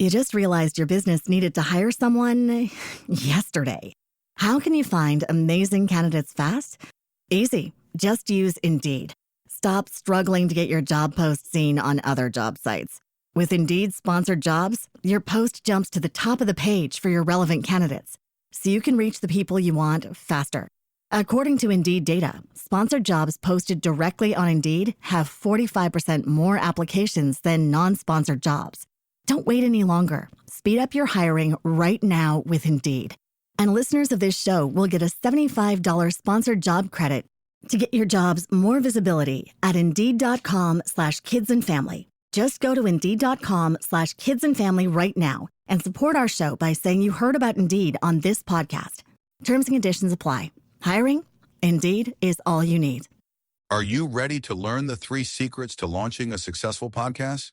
You just realized your business needed to hire someone yesterday. How can you find amazing candidates fast? Easy. Just use Indeed. Stop struggling to get your job post seen on other job sites. With Indeed sponsored jobs, your post jumps to the top of the page for your relevant candidates, so you can reach the people you want faster. According to Indeed data, sponsored jobs posted directly on Indeed have 45% more applications than non-sponsored jobs. Don't wait any longer. Speed up your hiring right now with Indeed. And listeners of this show will get a $75 sponsored job credit to get your jobs more visibility at Indeed.com/kidsandfamily. Just go to Indeed.com/kidsandfamily right now and support our show by saying you heard about Indeed on this podcast. Terms and conditions apply. Hiring? Indeed is all you need. Are you ready to learn the 3 secrets to launching a successful podcast?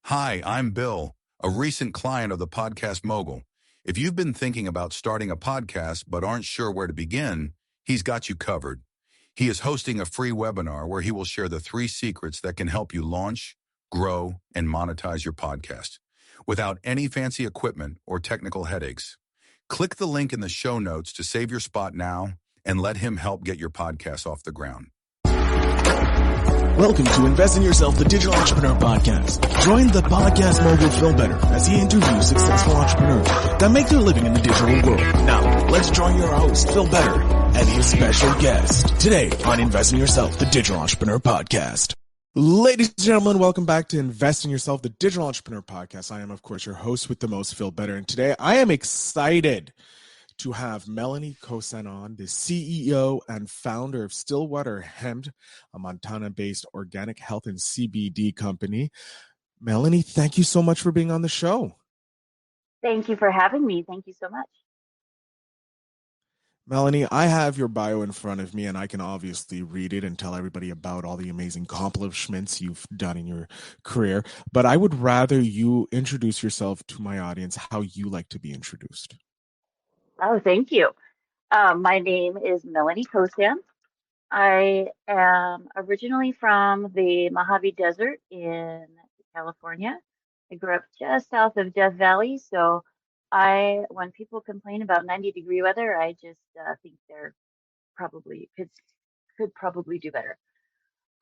Hi, I'm Bill, a recent client of the Podcast Mogul. If you've been thinking about starting a podcast but aren't sure where to begin, he's got you covered. He is hosting a free webinar where he will share the 3 secrets that can help you launch, grow, and monetize your podcast without any fancy equipment or technical headaches. Click the link in the show notes to save your spot now and let him help get your podcast off the ground. Welcome to Invest in Yourself, the Digital Entrepreneur Podcast. Join the Podcast Mogul Phil Better as he interviews successful entrepreneurs that make their living in the digital world. Now, let's join your host, Phil Better, and his special guest today on Invest in Yourself, the Digital Entrepreneur Podcast. Ladies and gentlemen, welcome back to Invest in Yourself, the Digital Entrepreneur Podcast. I am, of course, your host with the most, Phil Better. And today I am excited to have Melanie Kossan on, the CEO and founder of Stillwater Hemp, a Montana-based organic health and CBD company. Melanie, thank you so much for being on the show. Thank you for having me. Thank you so much. Melanie, I have your bio in front of me, and I can obviously read it and tell everybody about all the amazing accomplishments you've done in your career. But I would rather you introduce yourself to my audience how you like to be introduced. Oh, thank you. My name is Melanie Kossan. I am originally from the Mojave Desert in California. I grew up just south of Death Valley, so when people complain about 90-degree weather, I just think they're probably could probably do better.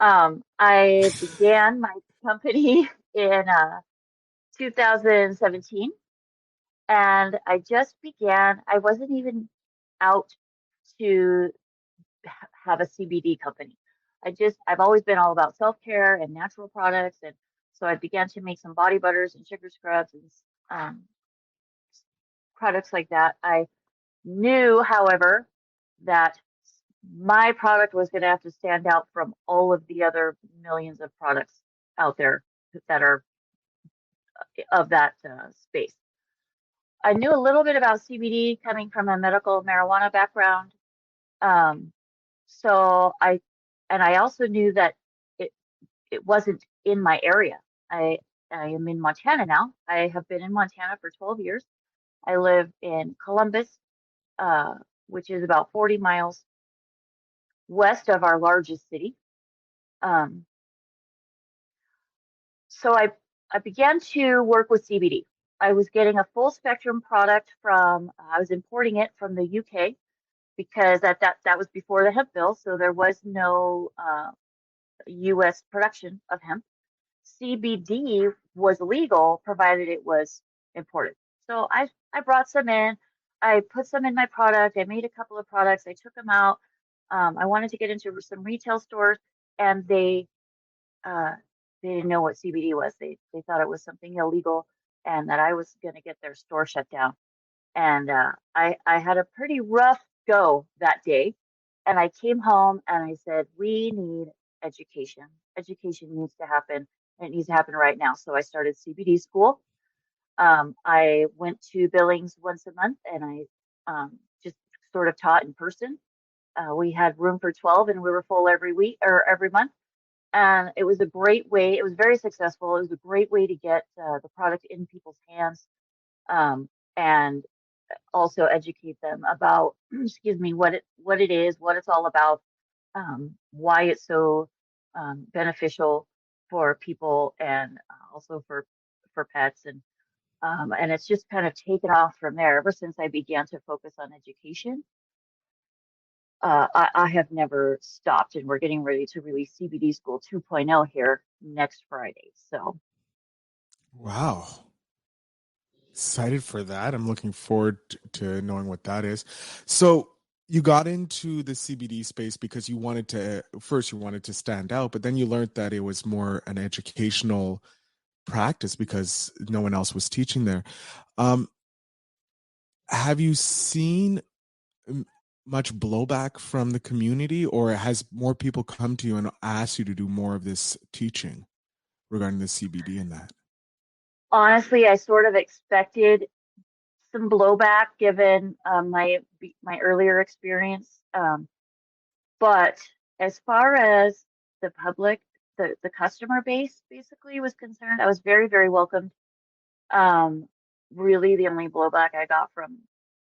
I began my company in 2017. And I wasn't even out to have a CBD company. I've always been all about self-care and natural products. And so I began to make some body butters and sugar scrubs and products like that. I knew, however, that my product was going to have to stand out from all of the other millions of products out there that are of that space. I knew a little bit about CBD coming from a medical marijuana background. So I also knew that it wasn't in my area. I am in Montana now. I have been in Montana for 12 years. I live in Columbus, which is about 40 miles west of our largest city. So I began to work with CBD. I was getting a full spectrum product I was importing it from the UK because that was before the hemp bill, so there was no US production of hemp. CBD was legal provided it was imported. So I brought some in, I put some in my product, I made a couple of products, I took them out. I wanted to get into some retail stores, and they didn't know what CBD was. They thought it was something illegal, and that I was going to get their store shut down. And I had a pretty rough go that day. And I came home and I said, we need education. Education needs to happen, and it needs to happen right now. So I started CBD school. I went to Billings once a month, and I just sort of taught in person. We had room for 12, and we were full every week or every month. And it was a great way. It was very successful. It was a great way to get the product in people's hands, and also educate them about, what it is, what it's all about, why it's so beneficial for people, and also for pets. And And it's just kind of taken off from there. Ever since I began to focus on education, I have never stopped, and we're getting ready to release CBD School 2.0 here next Friday. So, Wow. Excited for that. I'm looking forward to knowing what that is. So you got into the CBD space because you wanted to stand out, but then you learned that it was more an educational practice because no one else was teaching there. Um, have you seen much blowback from the community, or has more people come to you and asked you to do more of this teaching regarding the CBD and that? honestly, I sort of expected some blowback given my earlier experience. But as far as the public, the customer base basically was concerned, I was very, very welcomed. Um, really, the only blowback I got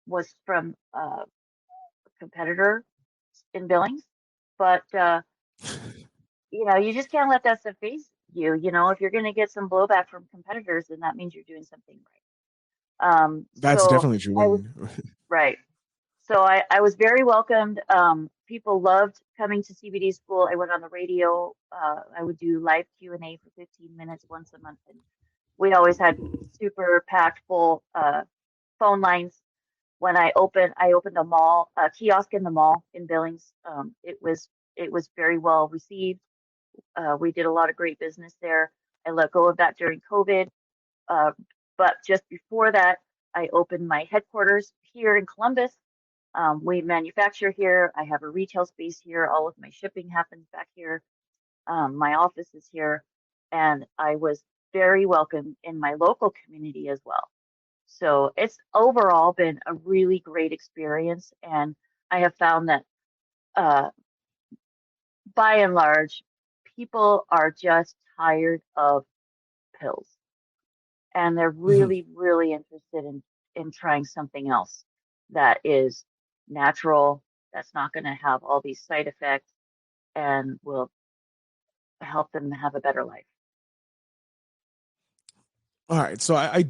was from a competitor in Billings, but you just can't let that stuff phase you. If you're going to get some blowback from competitors, then that means you're doing something right. That's So definitely true. I was right. So I was very welcomed. People loved coming to CBD school. I went on the radio. I would do live Q&A for 15 minutes once a month, and we always had super packed full phone lines. When I opened a kiosk in the mall in Billings. It was very well received. We did a lot of great business there. I let go of that during COVID. Uh, but just before that, I opened my headquarters here in Columbus. We manufacture here. I have a retail space here. All of my shipping happens back here. My office is here. And I was very welcome in my local community as well. So it's overall been a really great experience. And I have found that uh, by and large, people are just tired of pills, and they're Mhm. really, really interested in trying something else that is natural, that's not going to have all these side effects, and will help them have a better life. All right. So I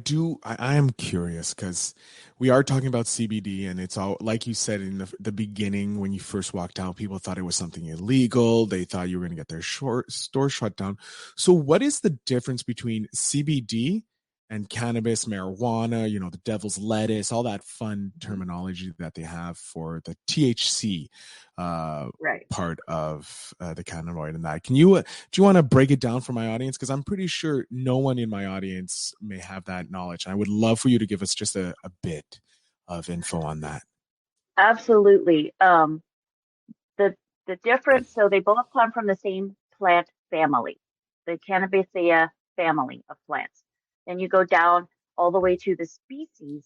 am curious because we are talking about CBD, and it's all, like you said in the beginning, when you first walked out, people thought it was something illegal. They thought you were going to get their store shut down. So what is the difference between CBD and cannabis, marijuana, the devil's lettuce, all that fun Mhm. terminology that they have for the THC uh, Right. part of the cannabinoid and that? Do you want to break it down for my audience? Because I'm pretty sure no one in my audience may have that knowledge. I would love for you to give us just a bit of info on that. Absolutely. The the difference, so they both come from the same plant family, the Cannabaceae family of plants. Then you go down all the way to the species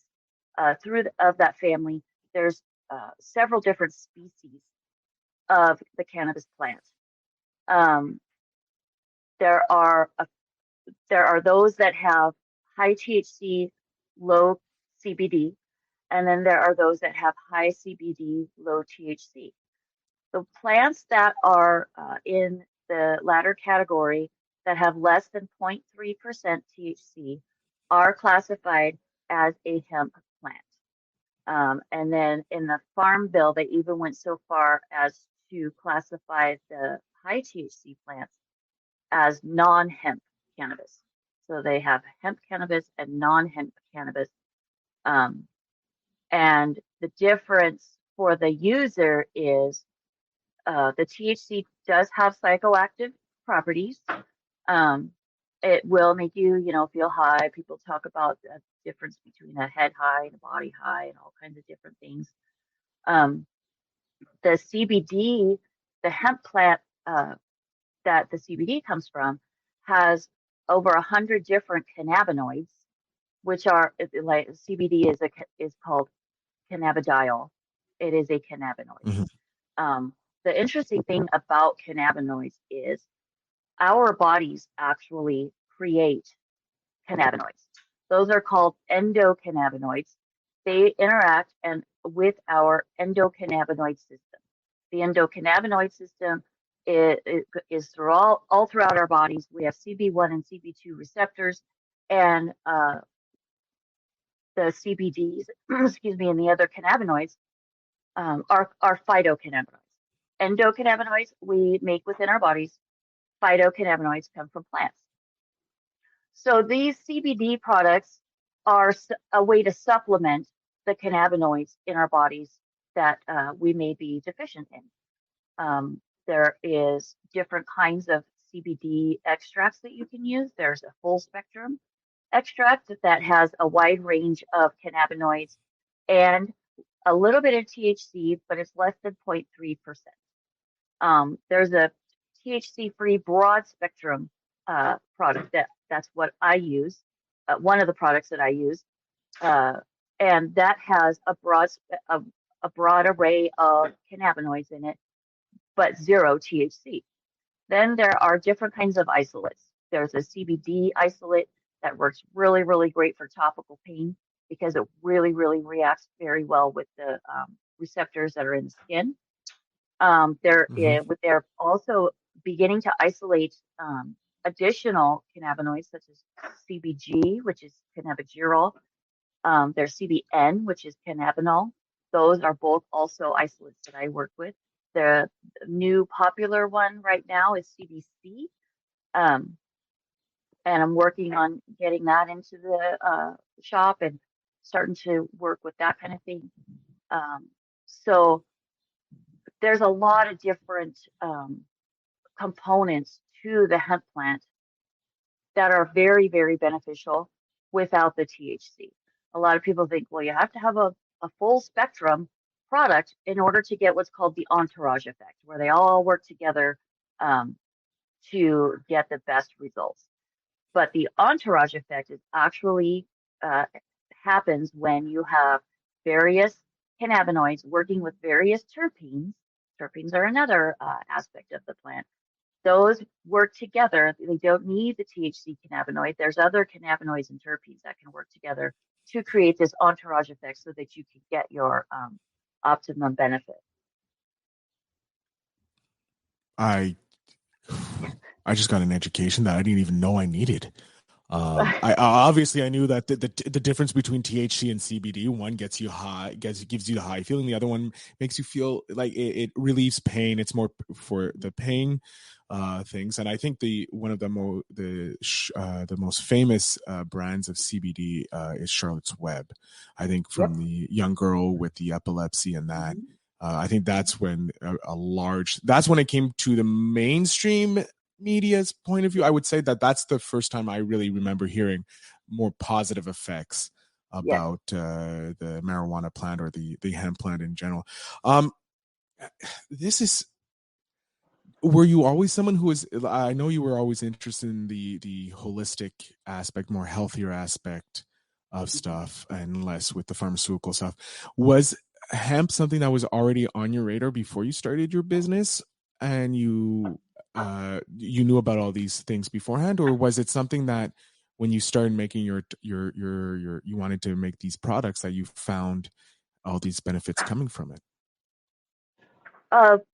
of that family. There's several different species of the cannabis plant. Um, there are there are those that have high THC, low CBD, and then there are those that have high CBD, low THC. The plants that are in the latter category that have less than 0.3% THC are classified as a hemp plant. And then in the Farm Bill, they even went so far as to classify the high THC plants as non-hemp cannabis. So they have hemp cannabis and non-hemp cannabis. Um, and the difference for the user is the THC does have psychoactive properties. Um, it will make you, feel high. People talk about the difference between a head high and a body high and all kinds of different things. Um, the CBD, the hemp plant that the CBD comes from, has over 100 different cannabinoids, which are like CBD is called cannabidiol. It is a cannabinoid. Mhm. Um, the interesting thing about cannabinoids is our bodies actually create cannabinoids. Those are called endocannabinoids. They interact with our endocannabinoid system. The endocannabinoid system is through all throughout our bodies. We have CB1 and CB2 receptors, and the CBDs, excuse me, and the other cannabinoids are phytocannabinoids. Endocannabinoids we make within our bodies. Phytocannabinoids come from plants. So these CBD products are a way to supplement the cannabinoids in our bodies that we may be deficient in. There is different kinds of CBD extracts that you can use. There's a full spectrum extract that has a wide range of cannabinoids and a little bit of THC, but it's less than 0.3%. There's a THC-free broad spectrum product that's what I use, one of the products that I use, and that has a broad array of cannabinoids in it, but zero THC. Then there are different kinds of isolates. There's a CBD isolate that works really, really great for topical pain because it really, really reacts very well with the receptors that are in the skin. They're also beginning to isolate additional cannabinoids such as CBG, which is cannabigerol. There's CBN, which is cannabinol. Those are both also isolates that I work with. The new popular one right now is CBC, and I'm working on getting that into the shop and starting to work with that kind of thing. So there's a lot of different components to the hemp plant that are very, very beneficial without the THC. A lot of people think, well, you have to have a full spectrum product in order to get what's called the entourage effect, where they all work together to get the best results. But the entourage effect is actually happens when you have various cannabinoids working with various terpenes. Terpenes are another aspect of the plant. Those work together. They don't need the THC cannabinoid. There's other cannabinoids and terpenes that can work together to create this entourage effect so that you can get your optimum benefit. I just got an education that I didn't even know I needed. I obviously I knew that the difference between THC and CBD, one gets you high, gives you the high feeling, the other one makes you feel like it relieves pain. It's more for the pain things, and I think one of the most famous brands of CBD is Charlotte's Web. I think from the young girl with the epilepsy and that. I think that's when that's when it came to the mainstream media's point of view. I would say that's the first time I really remember hearing more positive effects about the marijuana plant or the hemp plant in general. Were you always someone who was, I know you were always interested in the holistic aspect, more healthier aspect of stuff and less with the pharmaceutical stuff. Was hemp something that was already on your radar before you started your business and you knew about all these things beforehand, or was it something that when you started making your you wanted to make these products that you found all these benefits coming from it?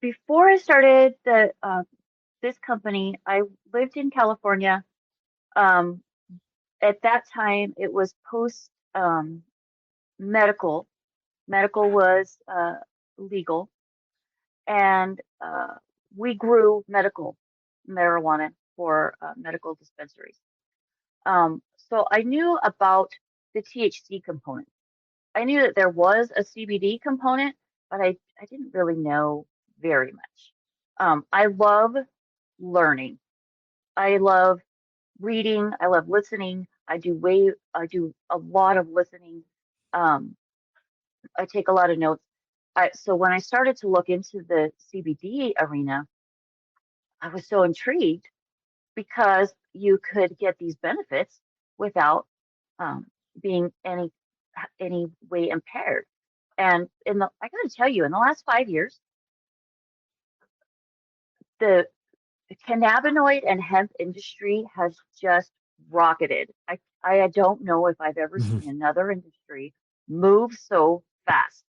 Before I started this company, I lived in California. At that time, it was post medical. Medical was legal, and we grew medical marijuana for medical dispensaries. So I knew about the THC component. I knew that there was a CBD component, but I didn't really know very much. I love learning. I love reading. I love listening. I do a lot of listening. I take a lot of notes. So when I started to look into the CBD arena, I was so intrigued because you could get these benefits without being any way impaired. And I got to tell you, in the last 5 years, the cannabinoid and hemp industry has just rocketed. I don't know if I've ever seen another industry move so fast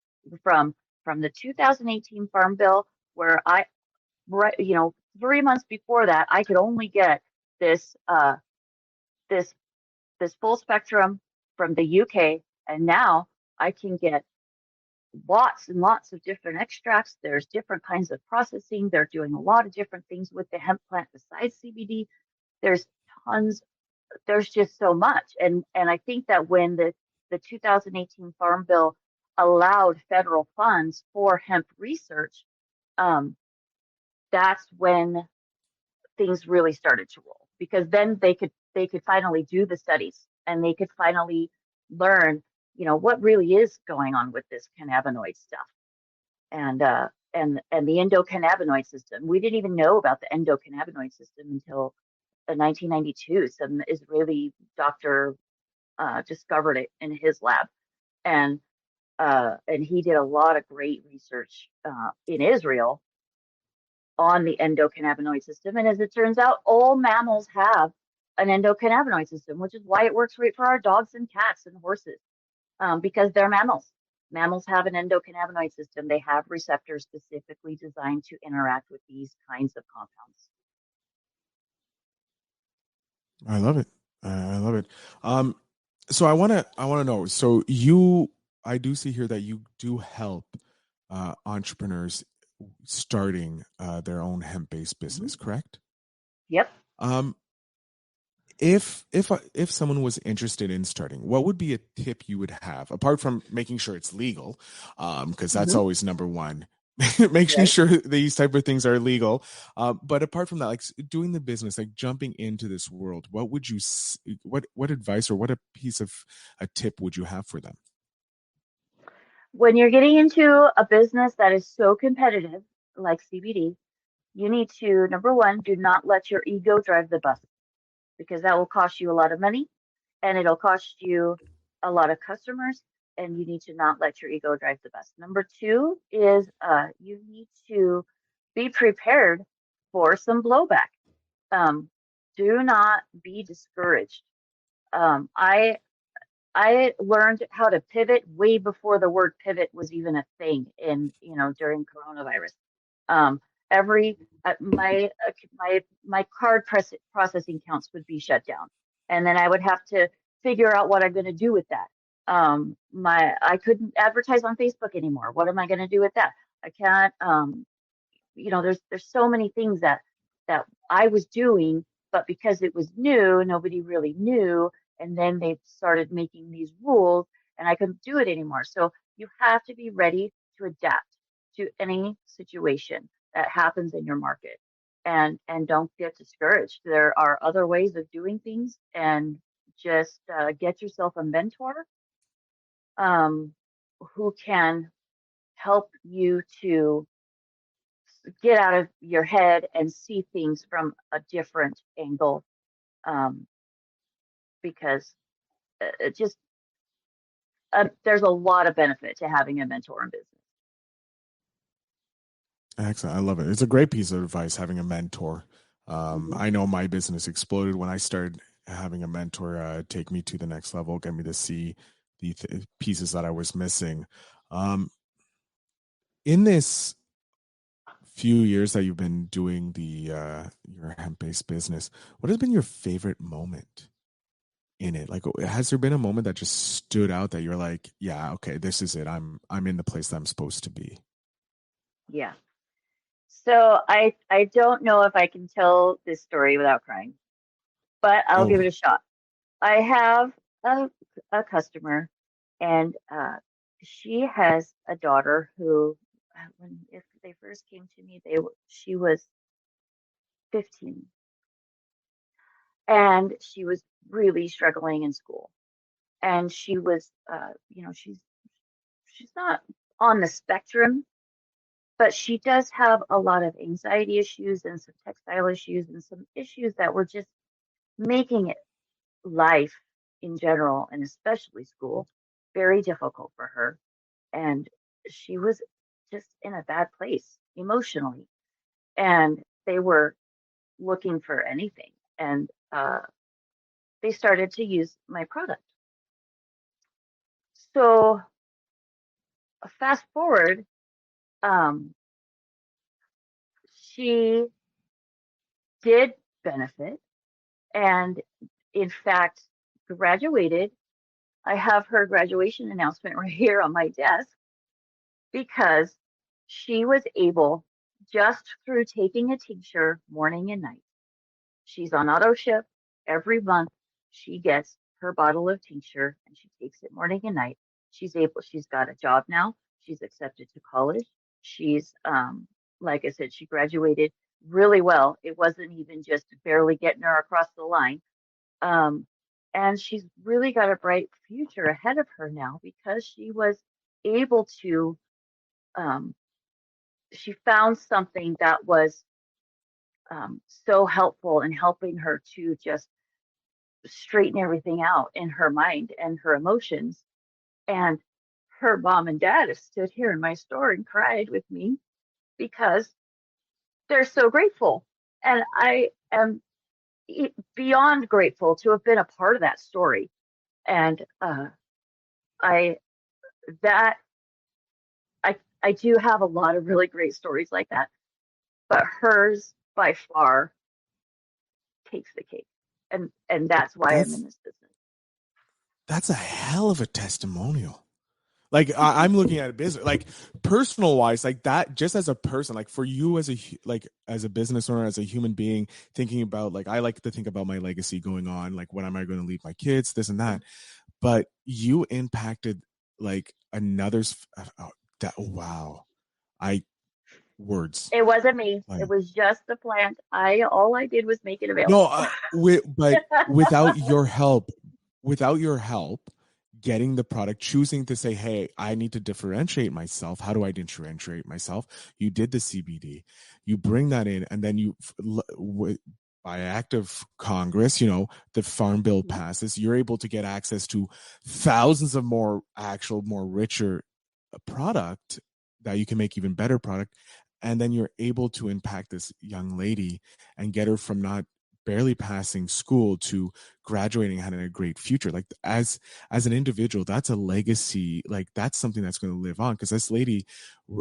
from the 2018 Farm Bill, where 3 months before that, I could only get this full spectrum from the UK And now I can get lots and lots of different extracts. There's different kinds of processing. They're doing a lot of different things with the hemp plant besides CBD. There's tons, there's just so much. And I think that when the 2018 Farm Bill allowed federal funds for hemp research, that's when things really started to roll, because then they could finally do the studies and they could finally learn, what really is going on with this cannabinoid stuff. And the endocannabinoid system. We didn't even know about the endocannabinoid system until 1992. Some Israeli doctor discovered it in his lab, and he did a lot of great research in Israel on the endocannabinoid system. And as it turns out, all mammals have an endocannabinoid system, which is why it works great for our dogs and cats and horses, because they're mammals. Mammals have an endocannabinoid system. They have receptors specifically designed to interact with these kinds of compounds. I love it. I love it. So I want to know. So I do see here that you do help entrepreneurs starting their own hemp-based business, correct? Yep. If someone was interested in starting, what would be a tip you would have, apart from making sure it's legal, because that's always number one, making Right. sure these type of things are legal, but apart from that, like doing the business, like jumping into this world, what would you what advice or what a piece of a tip would you have for them? When you're getting into a business that is so competitive, like CBD, you need to, number one, do not let your ego drive the bus, because that will cost you a lot of money and it'll cost you a lot of customers. And you need to not let your ego drive the bus. Number two is you need to be prepared for some blowback. Do not be discouraged. I learned how to pivot way before the word pivot was even a thing during coronavirus. Every my card processing counts would be shut down, and then I would have to figure out what I'm going to do with that. I couldn't advertise on Facebook anymore. What am I going to do with that? I can't. There's so many things that I was doing, but because it was new, nobody really knew. And then they started making these rules and I couldn't do it anymore. So you have to be ready to adapt to any situation that happens in your market, and don't get discouraged. There are other ways of doing things, and just get yourself a mentor who can help you to get out of your head and see things from a different angle, um, because it just there's a lot of benefit to having a mentor in business. Excellent. I love it. It's a great piece of advice, having a mentor. I know my business exploded when I started having a mentor take me to the next level, get me to see the pieces that I was missing. In this few years that you've been doing your hemp-based business, what has been your favorite moment in it? Like, has there been a moment that just stood out that you're like, yeah, okay, this is it. I'm in the place that I'm supposed to be? Yeah. So I don't know if I can tell this story without crying, but I'll give Oh, it a shot. I have a customer, and she has a daughter who, if they first came to me, she was 15, and she was really struggling in school, and she was, she's not on the spectrum, but she does have a lot of anxiety issues and some textile issues and some issues that were just making it life in general, and especially school, very difficult for her. And she was just in a bad place emotionally. And they were looking for anything. And they started to use my product. So fast forward, um, she did benefit, and in fact graduated I have her graduation announcement right here on my desk because she was able, just through taking a tincture morning and night. She's on auto ship. Every month she gets her bottle of tincture and she takes it morning and night. She's got a job now. She's accepted to college. She's, like I said, she graduated really well. It wasn't even just barely getting her across the line. Um, and she's really got a bright future ahead of her now because she was able to, um, she found something that was so helpful in helping her to just straighten everything out in her mind and her emotions. And her mom and dad have stood here in my store and cried with me because they're so grateful. And I am beyond grateful to have been a part of that story. And I that I do have a lot of really great stories like that, but hers by far takes the cake. And that's why I'm in this business. That's a hell of a testimonial. Like I'm looking at a business, like personal wise, like that, just as a person, like for you as as a business owner, as a human being, thinking about, like, I like to think about my legacy going on, like when am I going to leave my kids, this and that. But you impacted like another's, wow. Words. It wasn't me. Like, It was just the plant. All I did was make it no, available. but without your help, getting the product, choosing to say, hey, I need to differentiate myself. How do I differentiate myself? You did the CBD, you bring that in, and then by act of Congress, the Farm Bill passes, you're able to get access to thousands of more richer product that you can make even better product. And then you're able to impact this young lady and get her from not barely passing school to graduating, having a great future. Like as an individual, that's a legacy. Like that's something that's going to live on, because this lady,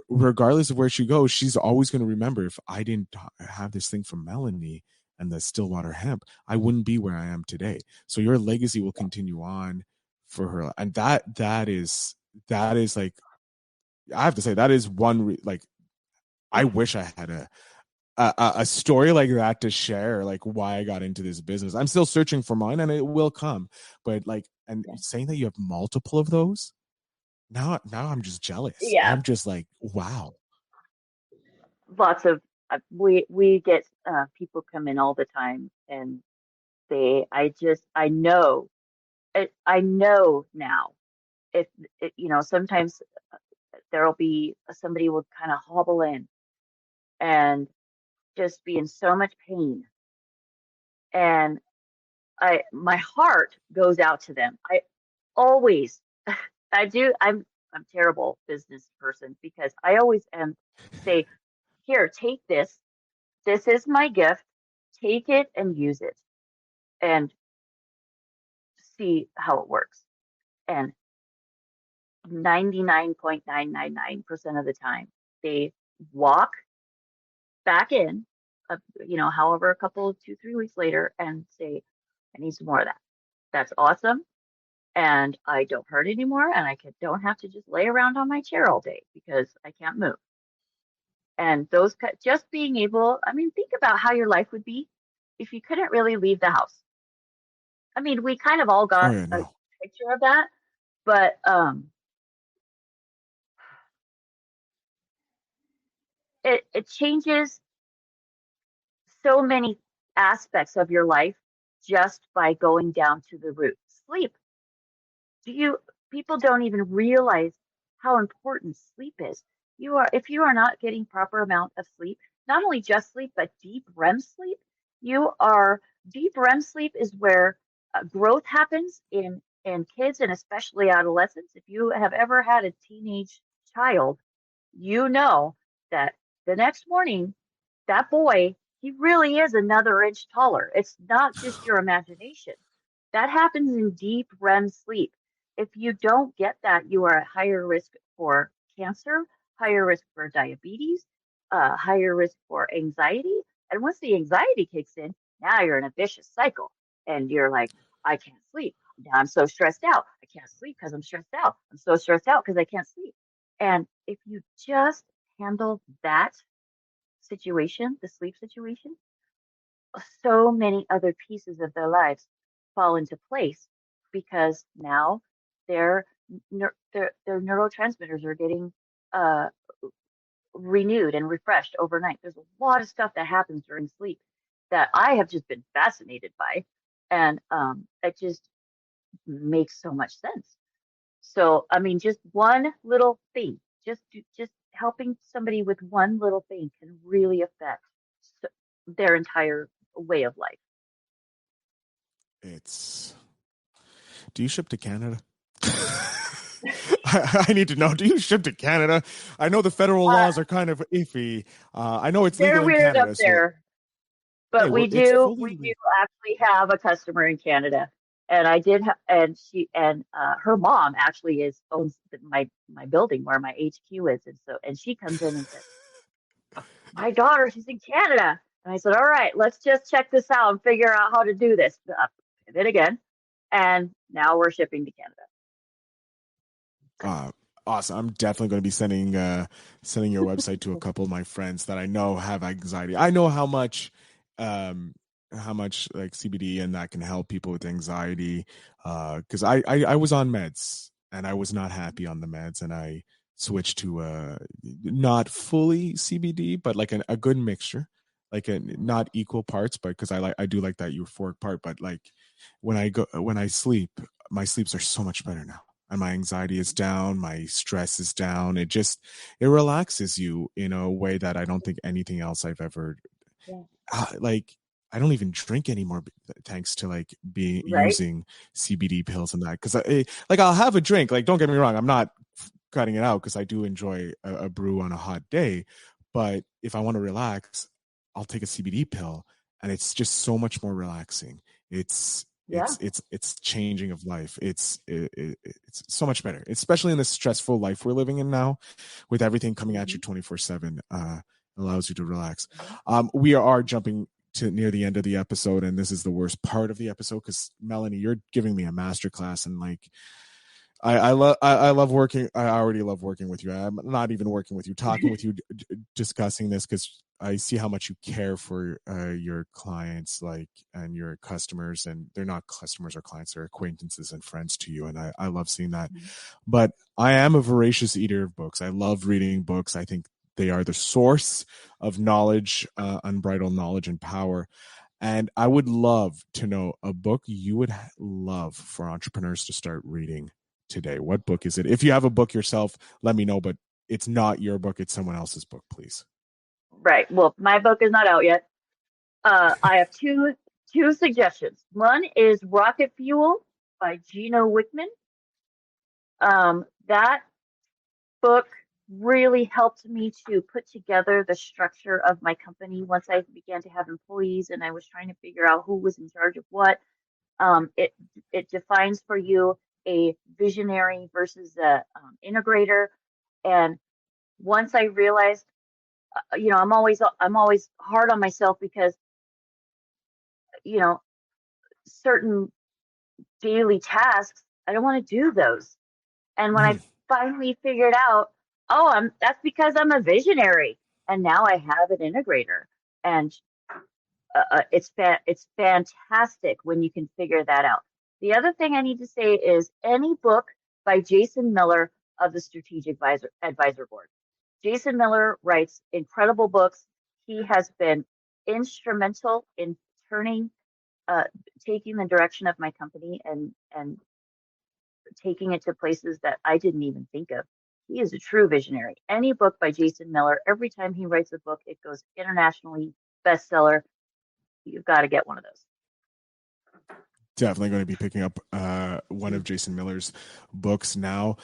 regardless of where she goes, she's always going to remember, if I didn't have this thing from Melanie and the Stillwater Hemp, I wouldn't be where I am today. So your legacy will continue on for her. And that is like, I have to say, that is one, like, I wish I had a story like that to share, like why I got into this business. I'm still searching for mine, and it will come. But like, and saying that you have multiple of those, now I'm just jealous. Yeah. I'm just like, wow. Lots of we get people come in all the time, and I know now, if sometimes there'll be somebody will kind of hobble in and just be in so much pain, and my heart goes out to them. I always I'm terrible business person, because I always say, here, take this. This is my gift. Take it and use it and see how it works. And 99.999% of the time, they walk back in, however, a couple, 2, 3 weeks later, and say, I need some more of that. That's awesome. And I don't hurt anymore. And I don't have to just lay around on my chair all day because I can't move. And just being able, think about how your life would be if you couldn't really leave the house. We kind of all got a picture of that, but it changes so many aspects of your life just by going down to the root. Sleep. People don't even realize how important sleep is. If you are not getting proper amount of sleep, not only just sleep, but deep REM sleep, deep REM sleep is where growth happens in kids, and especially adolescents. If you have ever had a teenage child, you know that the next morning, that boy, he really is another inch taller. It's not just your imagination. That happens in deep REM sleep. If you don't get that, you are at higher risk for cancer, higher risk for diabetes, higher risk for anxiety. And once the anxiety kicks in, now you're in a vicious cycle, and you're like, I can't sleep. now I'm so stressed out. I can't sleep because I'm stressed out. I'm so stressed out because I can't sleep. And if you just handle that situation, the sleep situation, so many other pieces of their lives fall into place because now their their neurotransmitters are getting uh, renewed and refreshed overnight. There's a lot of stuff that happens during sleep that I have just been fascinated by, and it just makes so much sense. So, I mean, just one little thing, just helping somebody with one little thing can really affect their entire way of life. Do you ship to Canada? I need to know. Do you ship to Canada? I know the federal laws are kind of iffy. I know it's They're legal in weird up Canada. So, there, but hey, it's fully we do legal. actually have a customer in Canada, and and she and her mom actually owns my building where my HQ is, and she comes in and says, my daughter, she's in Canada. And I said, all right, let's just check this out and figure out how to do this. Pivot again. And now we're shipping to Canada. Awesome. I'm definitely going to be sending your website to a couple of my friends that I know have anxiety. I know how much like CBD and that can help people with anxiety. Because I was on meds and I was not happy on the meds, and I switched to not fully CBD, but like a good mixture, like not equal parts, but because I do like that euphoric part. But like when I sleep, my sleeps are so much better now. And my anxiety is down, my stress is down. It relaxes you in a way that I don't think anything else I've ever like. I don't even drink anymore thanks to like being Right? using CBD pills and that. Because like I'll have a drink. Like, don't get me wrong, I'm not cutting it out because I do enjoy a brew on a hot day. But if I want to relax, I'll take a CBD pill, and it's just so much more relaxing. It's Yeah. it's changing of life. It's so much better, especially in this stressful life we're living in now, with everything coming at you 24/7. Allows you to relax. We are jumping to near the end of the episode, and this is the worst part of the episode because Melanie, you're giving me a masterclass, and like I love working. I already love working with you. I'm not even working with you, talking with you, discussing this because I see how much you care for your clients, like, and your customers, and they're not customers or clients, they're acquaintances and friends to you. And I love seeing that. But I am a voracious eater of books. I love reading books. I think they are the source of knowledge, unbridled knowledge and power. And I would love to know a book you would love for entrepreneurs to start reading today. What book is it? If you have a book yourself, let me know, but it's not your book, it's someone else's book, please. Right. Well, my book is not out yet. I have two suggestions. One is Rocket Fuel by Gino Wickman. That book really helped me to put together the structure of my company once I began to have employees and I was trying to figure out who was in charge of what. It defines for you a visionary versus a integrator. And once I realized, I'm always hard on myself because certain daily tasks I don't want to do those. And when I finally figured out, that's because I'm a visionary, and now I have an integrator, and it's fantastic when you can figure that out. The other thing I need to say is any book by Jason Miller of the Strategic Advisor Board. Jason Miller writes incredible books. He has been instrumental in taking the direction of my company and taking it to places that I didn't even think of. He is a true visionary. Any book by Jason Miller, every time he writes a book, it goes internationally bestseller. You've got to get one of those. Definitely going to be picking up one of Jason Miller's books now.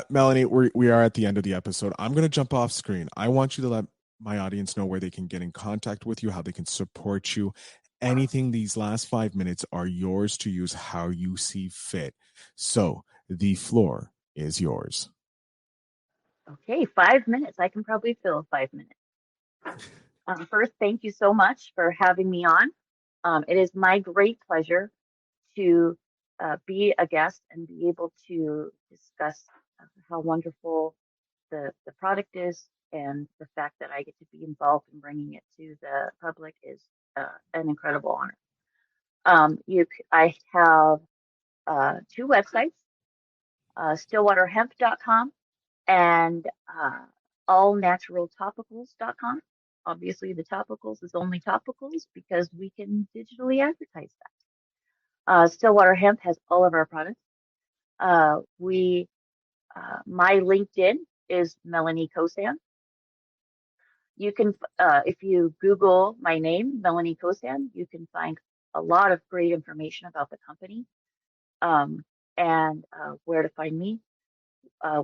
Melanie, we are at the end of the episode. I'm going to jump off screen. I want you to let my audience know where they can get in contact with you, how they can support you. Anything, these last 5 minutes are yours to use how you see fit. So the floor is yours. Okay, 5 minutes. I can probably fill 5 minutes. First, thank you so much for having me on. It is my great pleasure to be a guest and be able to discuss how wonderful the product is, and the fact that I get to be involved in bringing it to the public is an incredible honor. I have two websites, stillwaterhemp.com and allnaturaltopicals.com. Obviously, the topicals is only topicals because we can digitally advertise that. Stillwater Hemp has all of our products. My LinkedIn is Melanie Kossan. You can, if you Google my name, Melanie Kossan, you can find a lot of great information about the company and where to find me.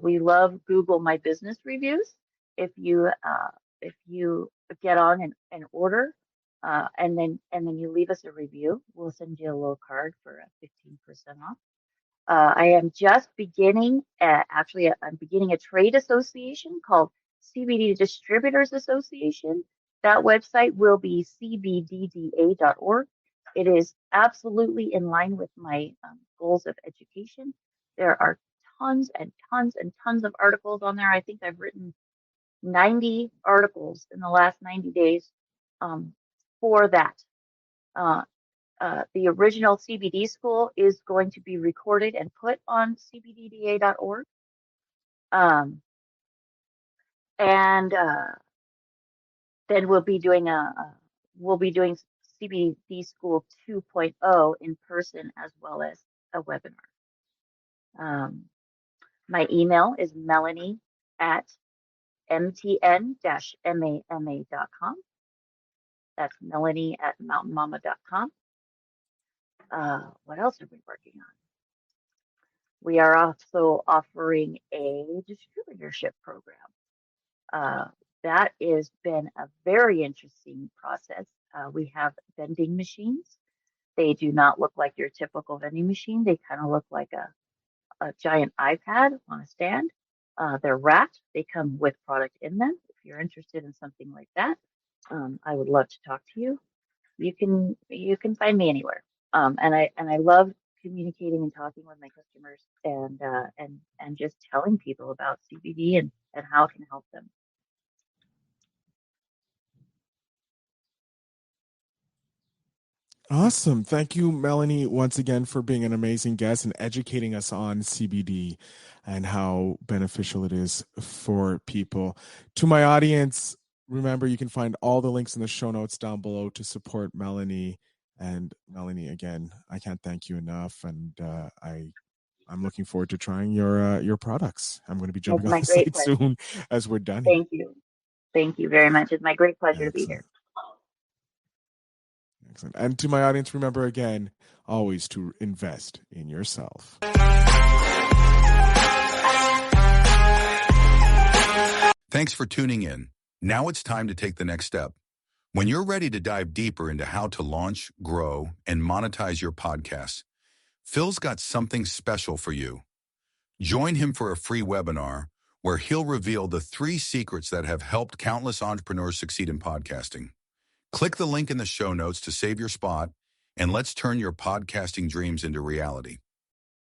We love Google My Business reviews. If you get on and order, and then you leave us a review, we'll send you a little card for 15% off. I am just beginning, I'm beginning a trade association called CBD Distributors Association. That website will be cbdda.org. It is absolutely in line with my goals of education. There are tons and tons and tons of articles on there. I think I've written 90 articles in the last 90 days for that. The original CBD school is going to be recorded and put on cbdda.org. And then we'll be doing CBD School 2.0 in person as well as a webinar. My email is melanie@mtn-mama.com. That's melanie@mountainmama.com. What else are we working on? We are also offering a distributorship program. That has been a very interesting process. We have vending machines. They do not look like your typical vending machine. They kind of look like a giant iPad on a stand. They're wrapped. They come with product in them. If you're interested in something like that, I would love to talk to you. You can find me anywhere. And I love communicating and talking with my customers and just telling people about CBD and how it can help them. Awesome. Thank you, Melanie, once again for being an amazing guest and educating us on CBD and how beneficial it is for people. To my audience, remember, you can find all the links in the show notes down below to support Melanie. And Melanie, again, I can't thank you enough. And I'm looking forward to trying your products. I'm going to be jumping on the site soon as we're done. Thank you. Thank you very much. It's my great pleasure to be here. Excellent. And to my audience, remember again, always to invest in yourself. Thanks for tuning in. Now it's time to take the next step. When you're ready to dive deeper into how to launch, grow, and monetize your podcast, Phil's got something special for you. Join him for a free webinar where he'll reveal the 3 secrets that have helped countless entrepreneurs succeed in podcasting. Click the link in the show notes to save your spot, and let's turn your podcasting dreams into reality.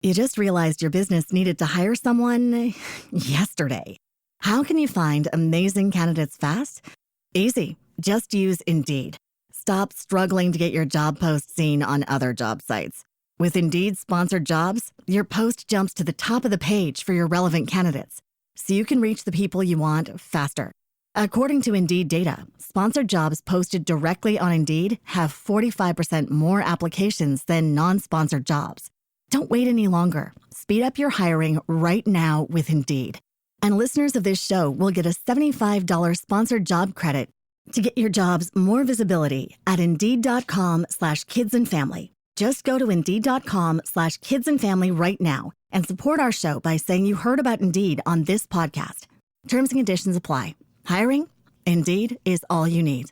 You just realized your business needed to hire someone yesterday. How can you find amazing candidates fast? Easy. Just use Indeed. Stop struggling to get your job post seen on other job sites. With Indeed sponsored jobs, your post jumps to the top of the page for your relevant candidates, so you can reach the people you want faster. According to Indeed data, sponsored jobs posted directly on Indeed have 45% more applications than non-sponsored jobs. Don't wait any longer. Speed up your hiring right now with Indeed. And listeners of this show will get a $75 sponsored job credit to get your jobs more visibility at Indeed.com/kidsandfamily. Just go to Indeed.com/kidsandfamily right now and support our show by saying you heard about Indeed on this podcast. Terms and conditions apply. Hiring? Indeed is all you need.